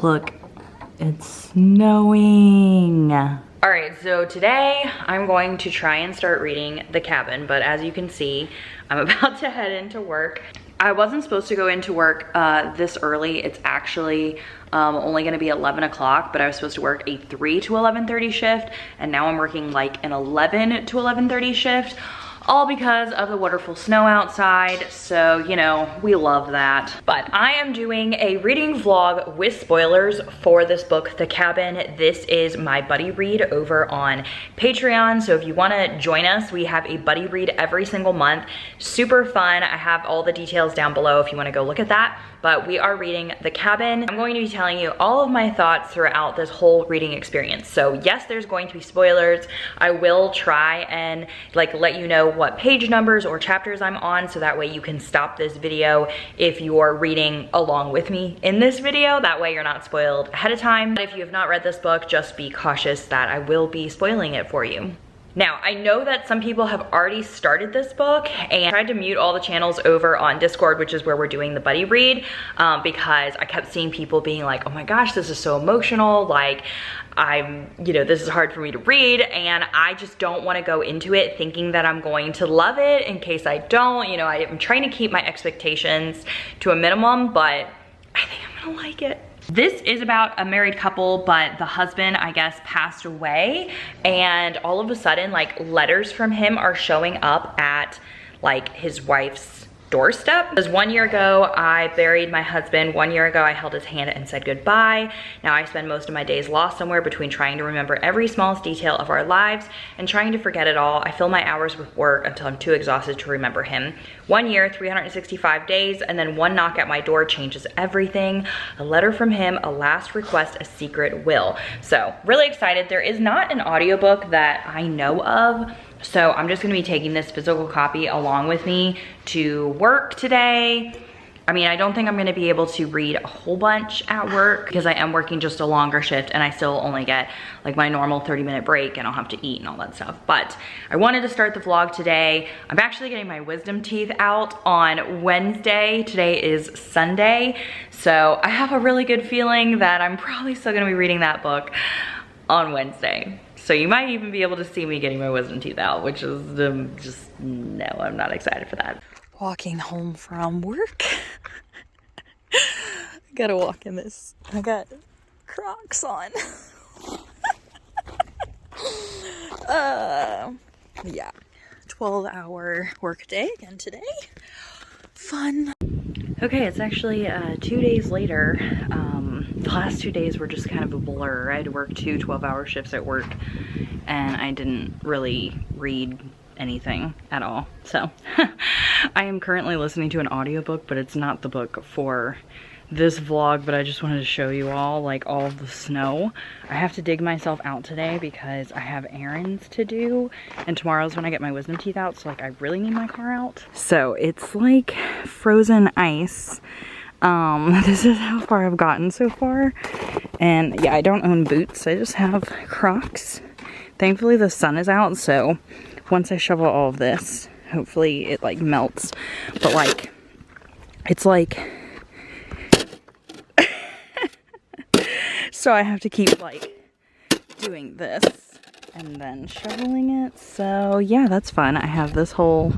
Look, it's snowing. All right, so today I'm going to try and start reading The Cabin, but as you can see, I'm about to head into work. I wasn't supposed to go into work this early. It's actually only gonna be 11 o'clock, but I was supposed to work a 3 to 11:30 shift, and now I'm working like an 11 to 11:30 shift, all because of the wonderful snow outside. So, you know, we love that. But I am doing a reading vlog with spoilers for this book, The Cabin. This is my buddy read over on Patreon. So if you wanna join us, we have a buddy read every single month. Super fun. I have all the details down below if you wanna go look at that. But we are reading The Cabin. I'm going to be telling you all of my thoughts throughout this whole reading experience. So yes, there's going to be spoilers. I will try and like let you know what page numbers or chapters I'm on, so that way you can stop this video if you're reading along with me in this video. That way you're not spoiled ahead of time. But if you have not read this book, just be cautious that I will be spoiling it for you. Now, I know that some people have already started this book, and I tried to mute all the channels over on Discord, which is where we're doing the buddy read, because I kept seeing people being like, oh my gosh, this is so emotional, like, this is hard for me to read, and I just don't want to go into it thinking that I'm going to love it in case I don't. I'm trying to keep my expectations to a minimum, but I think I'm gonna like it. This is about a married couple, but the husband, I guess, passed away, and all of a sudden, like, letters from him are showing up at, like, his wife's doorstep. Because 1 year ago, I buried my husband. 1 year ago, I held his hand and said goodbye. Now I spend most of my days lost somewhere between trying to remember every smallest detail of our lives and trying to forget it all. I fill my hours with work until I'm too exhausted to remember him. 1 year, 365 days, and then one knock at my door changes everything. A letter from him, a last request, a secret will. So, really excited. There is not an audiobook that I know of, so I'm just gonna be taking this physical copy along with me to work today. I mean, I don't think I'm gonna be able to read a whole bunch at work because I am working just a longer shift and I still only get like my normal 30-minute break and I'll have to eat and all that stuff. But I wanted to start the vlog today. I'm actually getting my wisdom teeth out on Wednesday. Today is Sunday. So I have a really good feeling that I'm probably still gonna be reading that book on Wednesday. So you might even be able to see me getting my wisdom teeth out, which is no, I'm not excited for that. Walking home from work. Gotta walk in this. I got Crocs on. Yeah, 12-hour work day again today. Fun. Okay, it's actually 2 days later. The last 2 days were just kind of a blur. I had to work 2 12-hour shifts at work, and I didn't really read anything at all. So I am currently listening to an audiobook, but it's not the book for this vlog, but I just wanted to show you all, like, all of the snow. I have to dig myself out today because I have errands to do, and tomorrow's when I get my wisdom teeth out, so like I really need my car out. So it's like frozen ice. This is how far I've gotten so far, and yeah, I don't own boots. I just have Crocs. Thankfully the sun is out, so once I shovel all of this, hopefully it like melts. But like, it's like so I have to keep like doing this and then shoveling it. So yeah, that's fun. I have this whole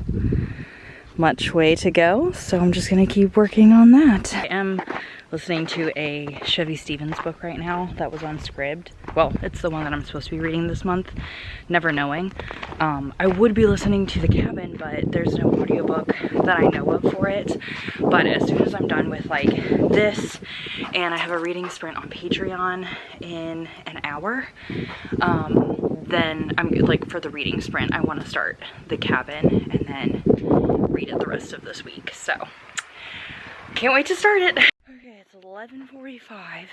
much way to go, so I'm just gonna keep working on that. I am listening to a Chevy Stevens book right now that was on Scribd. Well, it's the one that I'm supposed to be reading this month, never knowing. I would be listening to The Cabin, but there's no audiobook that I know of for it. But as soon as I'm done with like this, and I have a reading sprint on Patreon in an hour, then I'm like, for the reading sprint, I want to start The Cabin and then read it the rest of this week. So can't wait to start it. Okay, it's 11:45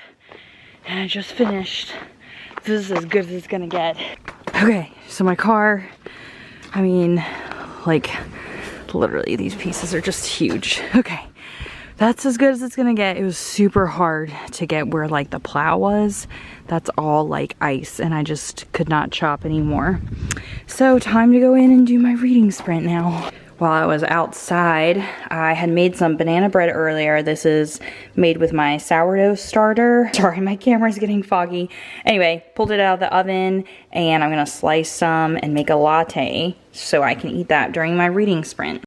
and I just finished. This is as good as it's gonna get. Okay, so my car, I mean, like, literally these pieces are just huge. Okay, that's as good as it's gonna get. It was super hard to get where like the plow was. That's all like ice and I just could not chop anymore. So time to go in and do my reading sprint now. while I was outside. I had made some banana bread earlier. This is made with my sourdough starter. Sorry, my camera's getting foggy. Anyway, pulled it out of the oven, and I'm gonna slice some and make a latte so I can eat that during my reading sprint.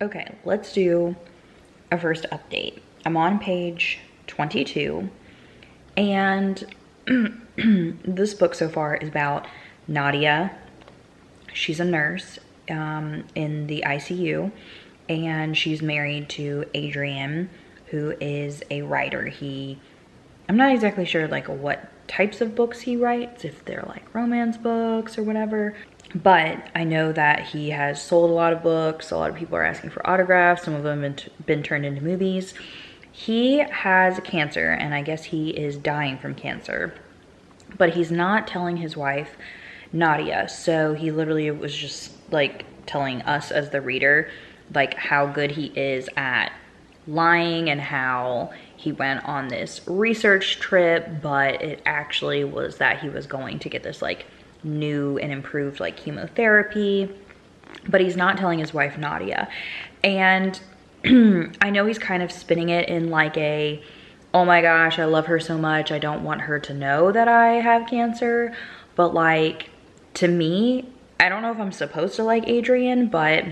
Okay, let's do a first update. I'm on page 22, and this book so far is about Nadia. She's a nurse in the ICU, and she's married to Adrian, who is a writer. I'm not exactly sure like what types of books he writes, if they're like romance books or whatever, but I know that he has sold a lot of books. A lot of people are asking for autographs. Some of them have been turned into movies. He has cancer, and I guess he is dying from cancer, but he's not telling his wife, Nadia. So he literally was just like telling us as the reader, like how good he is at lying and how he went on this research trip, but it actually was that he was going to get this like new and improved like chemotherapy, but he's not telling his wife Nadia. And I know he's kind of spinning it in like a, oh my gosh, I love her so much, I don't want her to know that I have cancer. But like, to me, I don't know if I'm supposed to like Adrian, but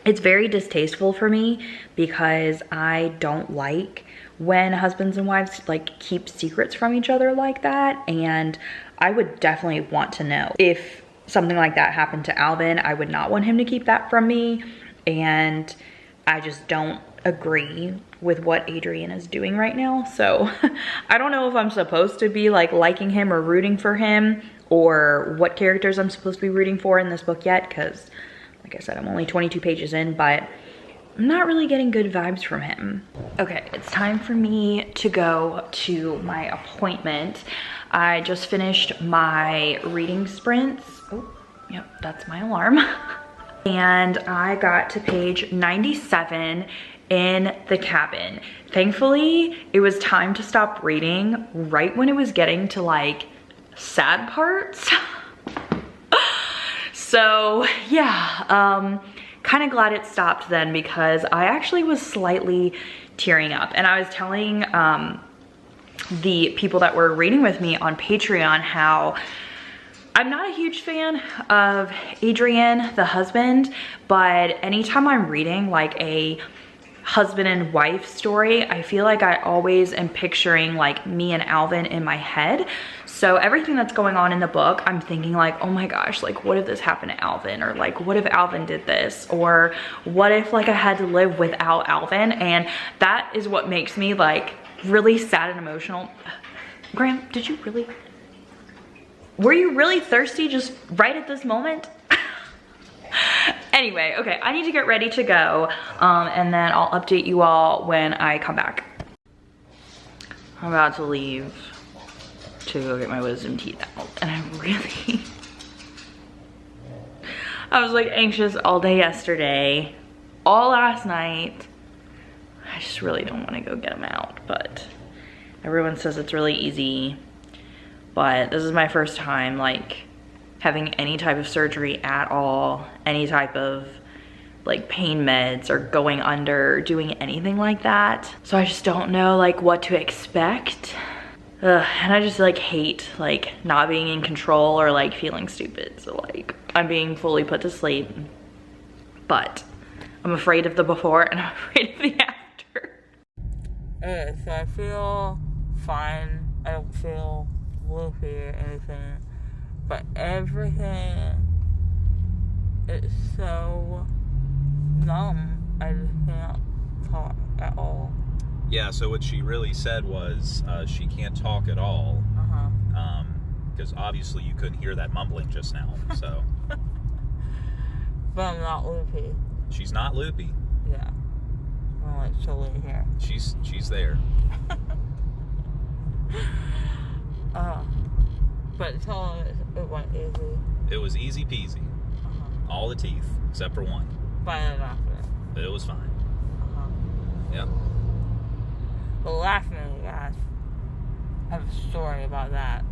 it's very distasteful for me because I don't like when husbands and wives like keep secrets from each other like that. And I would definitely want to know. If something like that happened to Alvin, I would not want him to keep that from me. And I just don't agree with what Adrian is doing right now. So I don't know if I'm supposed to be like liking him or rooting for him, or what characters I'm supposed to be rooting for in this book yet, because like I said, I'm only 22 pages in, but I'm not really getting good vibes from him. Okay, it's time for me to go to my appointment. I just finished my reading sprints. Oh, yep, that's my alarm. And I got to page 97 in the cabin. Thankfully, it was time to stop reading right when it was getting to like sad parts. So yeah, kind of glad it stopped then, because I actually was slightly tearing up. And I was telling the people that were reading with me on Patreon how I'm not a huge fan of Adrian, the husband, but anytime I'm reading like a husband and wife story, I feel like I always am picturing like me and Alvin in my head. So everything that's going on in the book, I'm thinking like, oh my gosh, like what if this happened to Alvin? Or like, what if Alvin did this? Or what if like I had to live without Alvin? And that is what makes me like really sad and emotional. Graham, were you really thirsty just right at this moment? Anyway, okay, I need to get ready to go, and then I'll update you all when I come back. I'm about to leave to go get my wisdom teeth out, and I was like anxious all day yesterday, all last night. I just really don't want to go get them out, but everyone says it's really easy. But this is my first time like having any type of surgery at all, any type of like pain meds or going under, doing anything like that. So I just don't know like what to expect. And I just like hate like not being in control or like feeling stupid. So like I'm being fully put to sleep, but I'm afraid of the before and I'm afraid of the after. So I feel fine. I don't feel loopy or anything, but everything is so numb, I just can't talk at all. Yeah, so what she really said was she can't talk at all. Because obviously you couldn't hear that mumbling just now, so. But I'm not loopy. She's not loopy. Yeah. I'm like chilling here. She's there. But tell them it went easy. It was easy peasy. All the teeth, except for one. Fine laughing. But it was fine. Yeah. But laughing, guys. I have a story about that.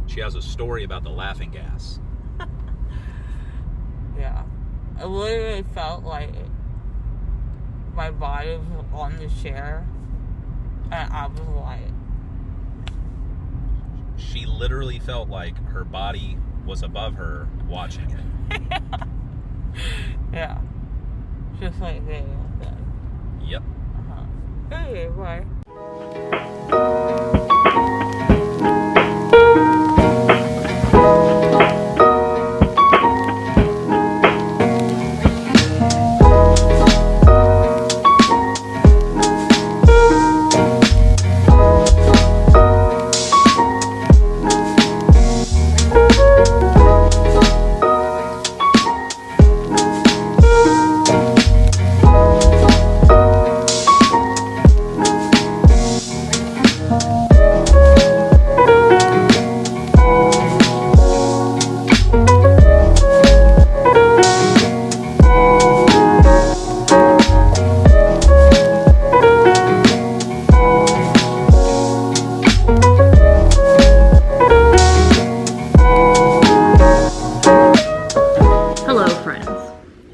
She has a story about the laughing gas. Yeah. I literally felt like my body was on the chair, and I was like... She literally felt like her body was above her watching it. Yeah. Just like they said. Yep. Anyway.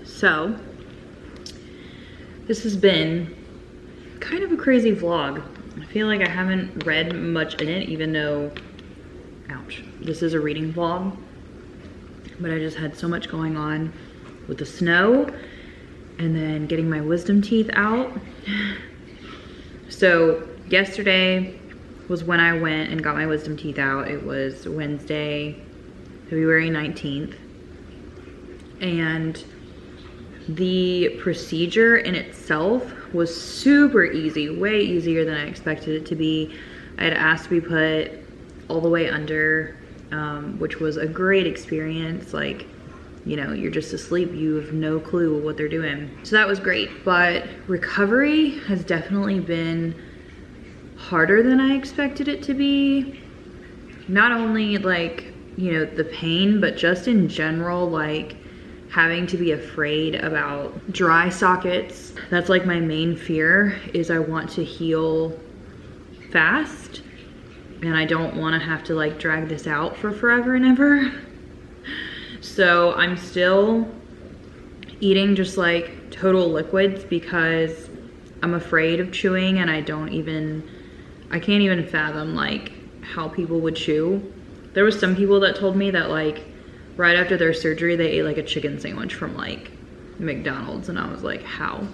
So, this has been kind of a crazy vlog. I feel like I haven't read much in it, even though, ouch, this is a reading vlog. But I just had so much going on with the snow and then getting my wisdom teeth out. So yesterday was when I went and got my wisdom teeth out. It was Wednesday, February 19th. And the procedure in itself was super easy, way easier than I expected it to be. I had asked to be put all the way under, which was a great experience. Like, you know, you're just asleep, you have no clue what they're doing. So that was great, but recovery has definitely been harder than I expected it to be. Not only like, you know, the pain, but just in general, like having to be afraid about dry sockets. That's like my main fear, is I want to heal fast and I don't want to have to like drag this out for forever and ever. So I'm still eating just like total liquids because I'm afraid of chewing, and I can't even fathom like how people would chew. There was some people that told me that like right after their surgery, they ate like a chicken sandwich from like McDonald's, and I was like, how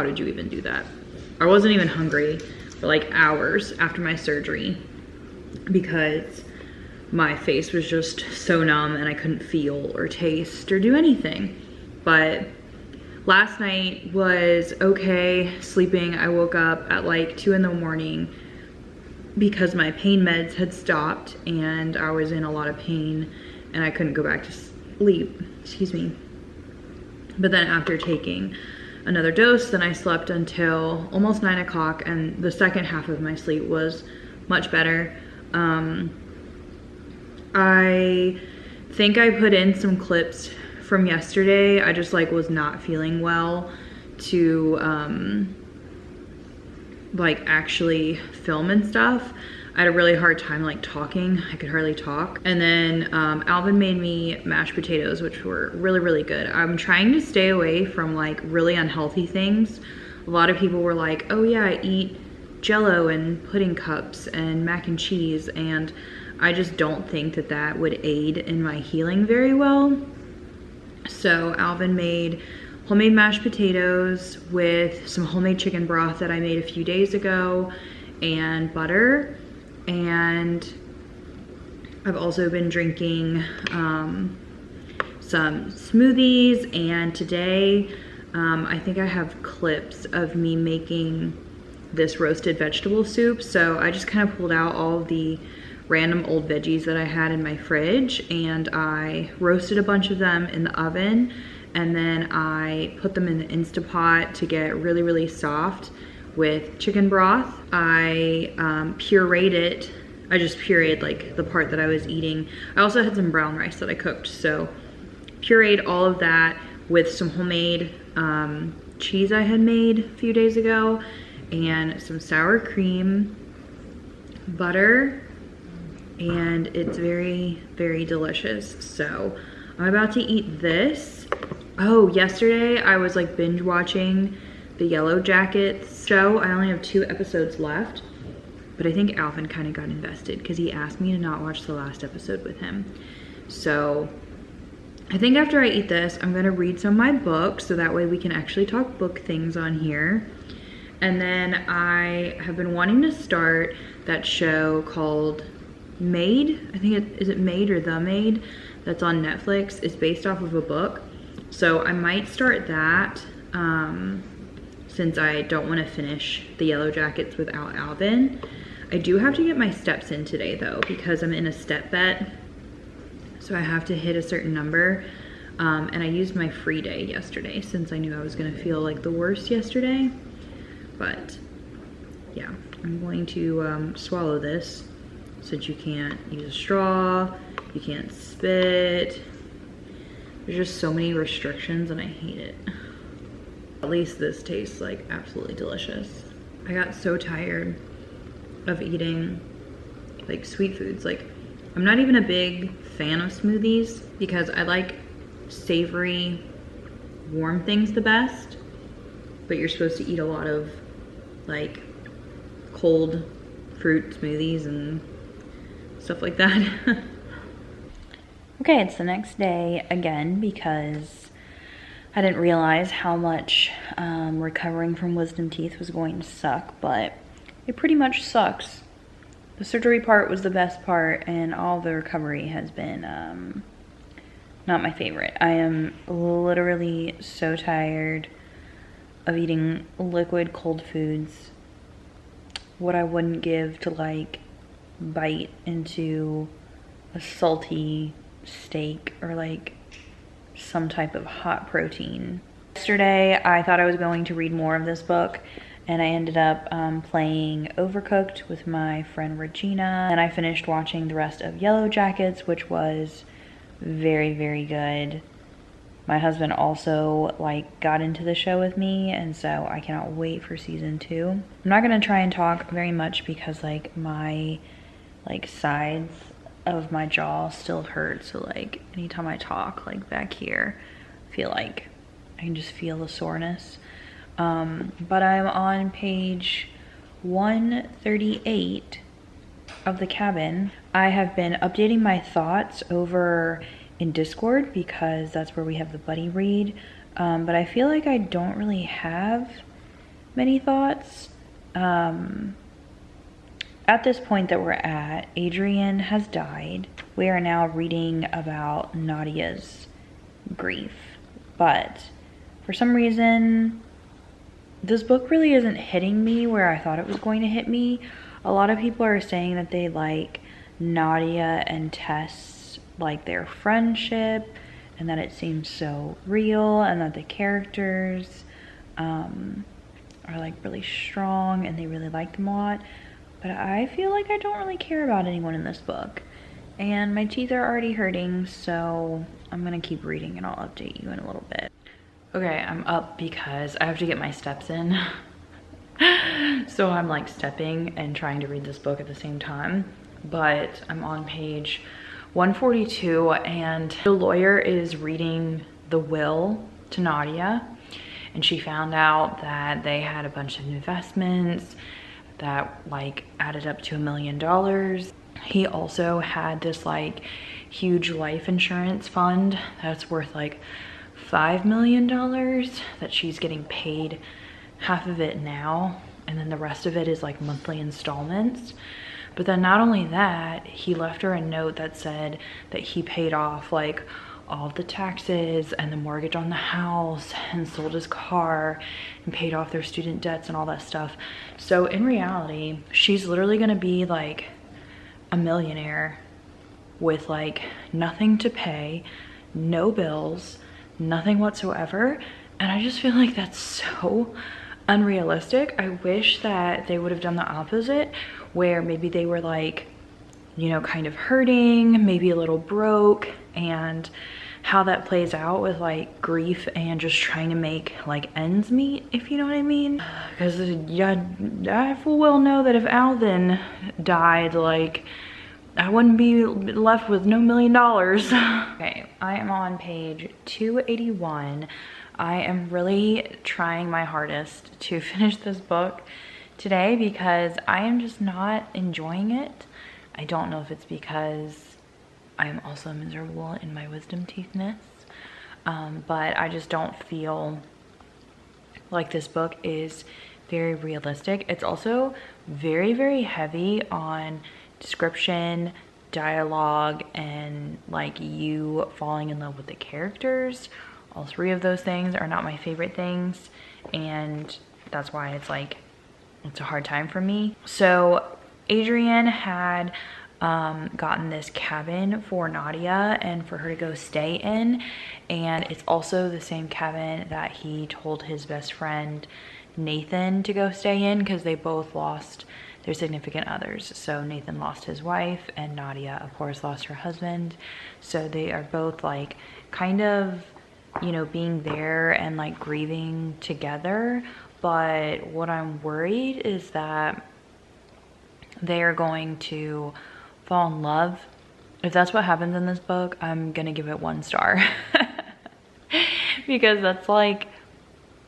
did you even do that? I wasn't even hungry for like hours after my surgery because my face was just so numb and I couldn't feel or taste or do anything. But last night was okay sleeping. I woke up at like 2 in the morning because my pain meds had stopped and I was in a lot of pain and I couldn't go back to sleep, excuse me. But then after taking another dose, then I slept until almost 9 o'clock, and the second half of my sleep was much better. I think I put in some clips from yesterday. I just like was not feeling well to like actually film and stuff. I had a really hard time like talking. I could hardly talk. And then Alvin made me mashed potatoes, which were really, really good. I'm trying to stay away from like really unhealthy things. A lot of people were like, oh yeah, I eat Jell-O and pudding cups and mac and cheese, and I just don't think that that would aid in my healing very well. So Alvin made homemade mashed potatoes with some homemade chicken broth that I made a few days ago, and butter. And I've also been drinking some smoothies, and today I think I have clips of me making this roasted vegetable soup. So I just kind of pulled out all of the random old veggies that I had in my fridge, and I roasted a bunch of them in the oven, and then I put them in the Instapot to get really, really soft with chicken broth. I pureed it. I just pureed like the part that I was eating. I also had some brown rice that I cooked, so pureed all of that with some homemade cheese I had made a few days ago, and some sour cream, butter, and it's very, very delicious. So I'm about to eat this. Oh, yesterday I was like binge watching the Yellow Jackets show. I only have 2 episodes left, but I think Alvin kind of got invested because he asked me to not watch the last episode with him. So I think after I eat this, I'm gonna read some of my books so that way we can actually talk book things on here. And then I have been wanting to start that show called Maid. I think is it Maid or The Maid, that's on Netflix. It's based off of a book. So I might start that since I don't want to finish the Yellow Jackets without Alvin. I do have to get my steps in today though, because I'm in a step bet. So I have to hit a certain number. And I used my free day yesterday since I knew I was gonna feel like the worst yesterday. But yeah, I'm going to swallow this since you can't use a straw, you can't spit. There's just so many restrictions and I hate it. At least this tastes like absolutely delicious. I got so tired of eating like sweet foods. Like, I'm not even a big fan of smoothies because I like savory, warm things the best, but you're supposed to eat a lot of like cold fruit smoothies and stuff like that. Okay, it's the next day again because I didn't realize how much recovering from wisdom teeth was going to suck, but it pretty much sucks. The surgery part was the best part, and all the recovery has been not my favorite. I am literally so tired of eating liquid cold foods. What I wouldn't give to like bite into a salty steak or like some type of hot protein. Yesterday I thought I was going to read more of this book, and I ended up playing Overcooked with my friend Regina, and I finished watching the rest of Yellow Jackets, which was very, very good. My husband also like got into the show with me, and so I cannot wait for season 2. I'm not gonna try and talk very much because like my sides of my jaw still hurt, so like anytime I talk like back here, I feel like I can just feel the soreness. But I'm on page 138 of the cabin. I have been updating my thoughts over in Discord because that's where we have the buddy read, but I feel like I don't really have many thoughts. At this point that we're at, Adrian has died. We are now reading about Nadia's grief, but for some reason this book really isn't hitting me where I thought it was going to hit me. A lot of people are saying that they like Nadia and Tess, like their friendship, and that it seems so real, and that the characters are like really strong and they really like them a lot. But I feel like I don't really care about anyone in this book, and my teeth are already hurting, so I'm gonna keep reading and I'll update you in a little bit. Okay, I'm up because I have to get my steps in. So I'm like stepping and trying to read this book at the same time, but I'm on page 142, and the lawyer is reading the will to Nadia, and she found out that they had a bunch of investments that like added up to $1 million. He also had this like huge life insurance fund that's worth like $5 million that she's getting paid half of it now, and then the rest of it is like monthly installments. But then not only that, he left her a note that said that he paid off like all the taxes and the mortgage on the house and sold his car and paid off their student debts and all that stuff. So in reality, she's literally gonna be like a millionaire with like nothing to pay, no bills, nothing whatsoever. And I just feel like that's so unrealistic. I wish that they would have done the opposite, where maybe they were like, you know, kind of hurting, maybe a little broke, and how that plays out with like grief and just trying to make like ends meet, if you know what I mean. Because yeah, I full well know that if Alvin died, like I wouldn't be left with no $1 million. Okay, I am on page 281. I am really trying my hardest to finish this book today because I am just not enjoying it. I don't know if it's because I am also miserable in my wisdom teethness, but I just don't feel like this book is very realistic. It's also very, very heavy on description, dialogue, and like you falling in love with the characters. All three of those things are not my favorite things, and that's why it's like, it's a hard time for me. So Adrian had gotten this cabin for Nadia and for her to go stay in, and it's also the same cabin that he told his best friend Nathan to go stay in because they both lost their significant others. So Nathan lost his wife and Nadia of course lost her husband, so they are both like kind of, you know, being there and like grieving together. But what I'm worried is that they are going to fall in love. If that's what happens in this book, I'm gonna give it 1 star. Because that's like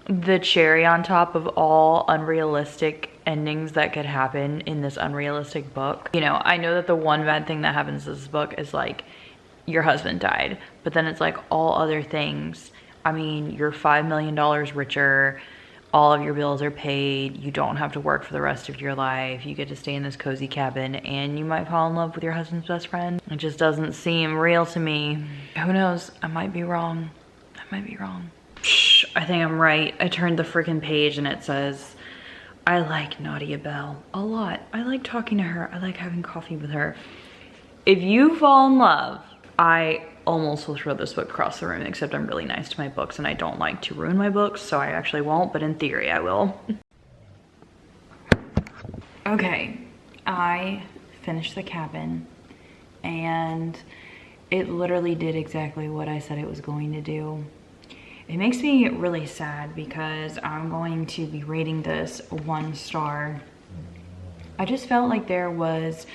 the cherry on top of all unrealistic endings that could happen in this unrealistic book. You know, I know that the one bad thing that happens in this book is like your husband died, but then it's like all other things. I mean, you're $5 million richer, all of your bills are paid, you don't have to work for the rest of your life, you get to stay in this cozy cabin, and you might fall in love with your husband's best friend. It just doesn't seem real to me. Who knows? I might be wrong. I might be wrong. Psh, I think I'm right. I turned the freaking page and it says, I like Nadia Bell a lot. I like talking to her. I like having coffee with her. If you fall in love, I almost will throw this book across the room, except I'm really nice to my books and I don't like to ruin my books, so I actually won't, but in theory I will. Okay, I finished the cabin and it literally did exactly what I said it was going to do. It makes me really sad because I'm going to be rating this 1 star. I just felt like there was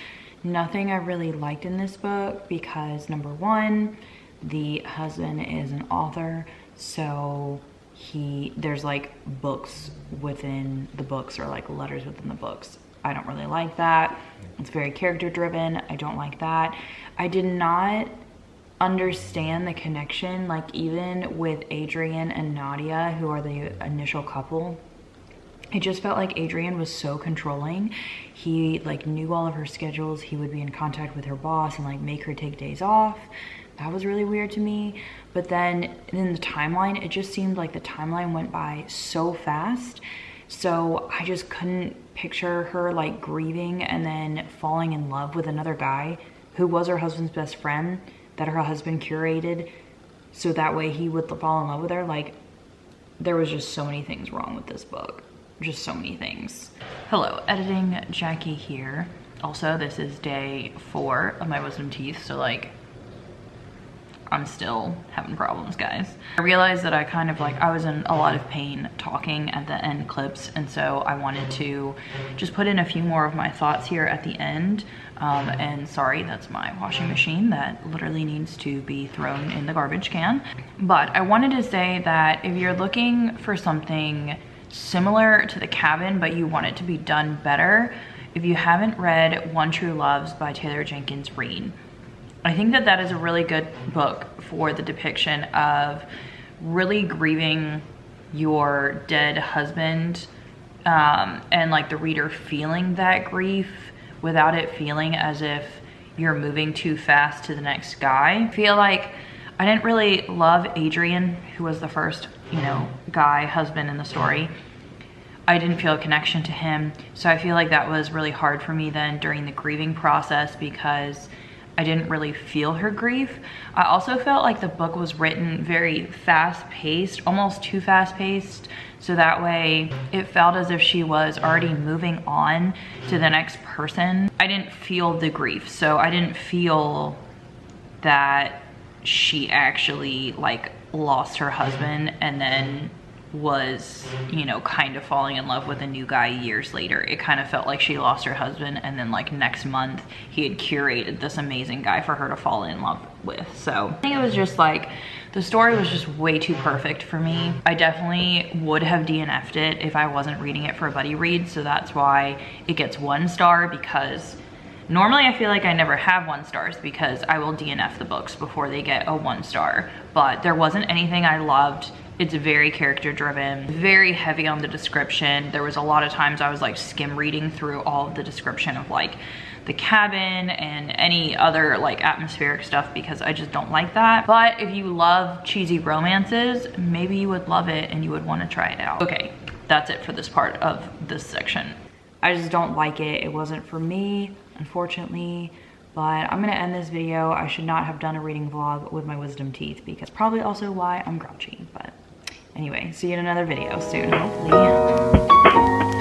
nothing I really liked in this book because number 1, the husband is an author, so there's like books within the books or like letters within the books. I don't really like that. It's very character driven. I don't like that. I did not understand the connection, like even with Adrian and Nadia, who are the initial couple. It just felt like Adrian was so controlling. He like knew all of her schedules. He would be in contact with her boss and like make her take days off. That was really weird to me. But then in the timeline, it just seemed like the timeline went by so fast. So I just couldn't picture her like grieving and then falling in love with another guy who was her husband's best friend that her husband curated so that way he would fall in love with her. Like, there was just so many things wrong with this book. Just so many things. Hello, editing Jackie here. Also, this is day 4 of my wisdom teeth, so like I'm still having problems, guys. I realized that I was in a lot of pain talking at the end clips, and so I wanted to just put in a few more of my thoughts here at the end. And sorry, that's my washing machine that literally needs to be thrown in the garbage can. But I wanted to say that if you're looking for something similar to The Cabin, but you want it to be done better, if you haven't read One True Loves by Taylor Jenkins Reid, I think that that is a really good book for the depiction of really grieving your dead husband, and like the reader feeling that grief without it feeling as if you're moving too fast to the next guy. I feel like I didn't really love Adrian, who was the first, you know, guy, husband in the story. I didn't feel a connection to him. So I feel like that was really hard for me then during the grieving process because I didn't really feel her grief. I also felt like the book was written very fast-paced, almost too fast-paced. So that way it felt as if she was already moving on to the next person. I didn't feel the grief. So I didn't feel that she actually like lost her husband and then was, you know, kind of falling in love with a new guy years later. It kind of felt like she lost her husband and then like next month he had curated this amazing guy for her to fall in love with. So I think it was just like, the story was just way too perfect for me. I definitely would have DNF'd it if I wasn't reading it for a buddy read. So that's why it gets 1 star, because normally I feel like I never have 1 stars because I will DNF the books before they get a 1 star. But there wasn't anything I loved. It's very character driven, very heavy on the description. There was a lot of times I was like skim reading through all of the description of like the cabin and any other like atmospheric stuff because I just don't like that. But if you love cheesy romances, maybe you would love it and you would want to try it out. Okay, that's it for this part of this section. I just don't like it. It wasn't for me, unfortunately. But I'm gonna end this video. I should not have done a reading vlog with my wisdom teeth because probably also why I'm grouchy. But anyway, see you in another video soon, hopefully.